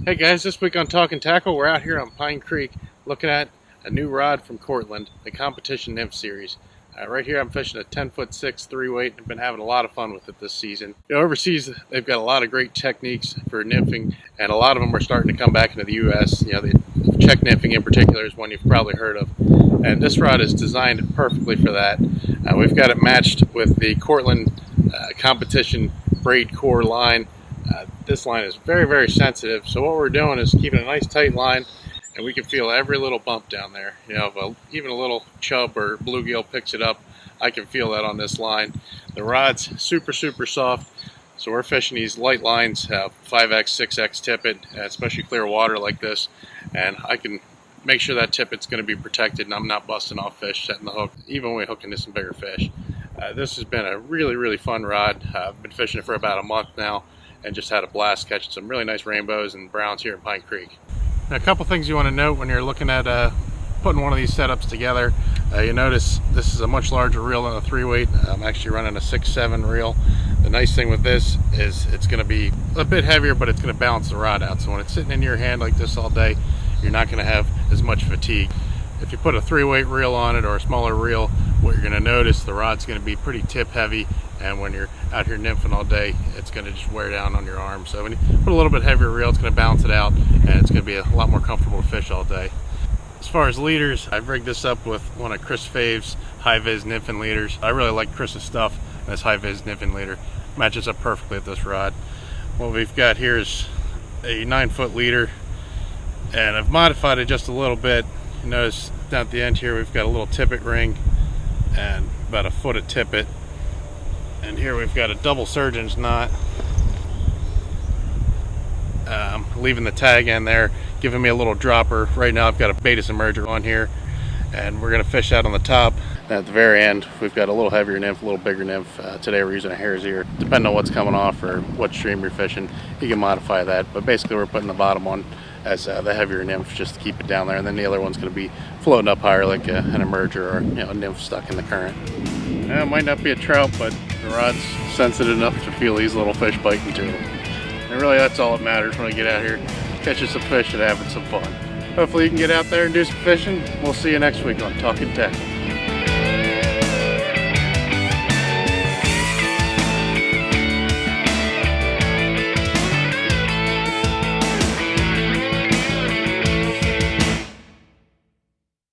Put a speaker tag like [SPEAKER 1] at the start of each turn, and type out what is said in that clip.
[SPEAKER 1] Hey guys, this week on Talkin Tackle, we're out here on Pine Creek looking at a new rod from Cortland, the Competition Nymph series. Right here I'm fishing a 10'6" 3-weight. I've been having a lot of fun with it this season. Overseas they've got a lot of great techniques for nymphing, and a lot of them are starting to come back into the US. The Czech nymphing in particular is one you've probably heard of. And this rod is designed perfectly for that. We've got it matched with the Cortland Competition braid core line. This line is very, very sensitive, so what we're doing is keeping a nice tight line, and we can feel every little bump down there. If even a little chub or bluegill picks it up, I can feel that on this line. The rod's super, super soft, so we're fishing these light lines, 5X, 6X tippet, especially clear water like this, and I can make sure that tippet's going to be protected and I'm not busting off fish setting the hook, even when we're hooking into some bigger fish. This has been a really, really fun rod. I've been fishing it for about a month now, and just had a blast catching some really nice rainbows and browns here in Pine Creek. Now, a couple things you want to note when you're looking at putting one of these setups together. You notice this is a much larger reel than a 3-weight. I'm actually running a 6'7" reel. The nice thing with this is it's going to be a bit heavier, but it's going to balance the rod out. So when it's sitting in your hand like this all day, you're not going to have as much fatigue. If you put a 3-weight reel on it or a smaller reel, what you're going to notice, the rod's going to be pretty tip heavy, and when you're out here nymphing all day, it's going to just wear down on your arm. So when you put a little bit heavier reel, it's going to balance it out, and it's going to be a lot more comfortable to fish all day. As far as leaders, I've rigged this up with one of Chris Fave's high-vis nymphing leaders. I really like Chris's stuff, and this high-vis nymphing leader matches up perfectly with this rod. What we've got here is a 9-foot leader, and I've modified it just a little bit. You notice down at the end here we've got a little tippet ring and about a foot of tippet, and here we've got a double surgeon's knot, leaving the tag in there, giving me a little dropper. Right now I've got a beta submerger on here, and we're going to fish out on the top. And at the very end we've got a little heavier nymph, a little bigger nymph. Today we're using a hare's ear. Depending on what's coming off or what stream you're fishing, you can modify that, but basically we're putting the bottom one as the heavier nymph just to keep it down there, and then the other one's going to be floating up higher like an emerger or a nymph stuck in the current. It might not be a trout, but the rod's sensitive enough to feel these little fish biting to them. And really that's all that matters when I get out here, catching some fish and having some fun. Hopefully you can get out there and do some fishing. We'll see you next week on Talkin Tackle.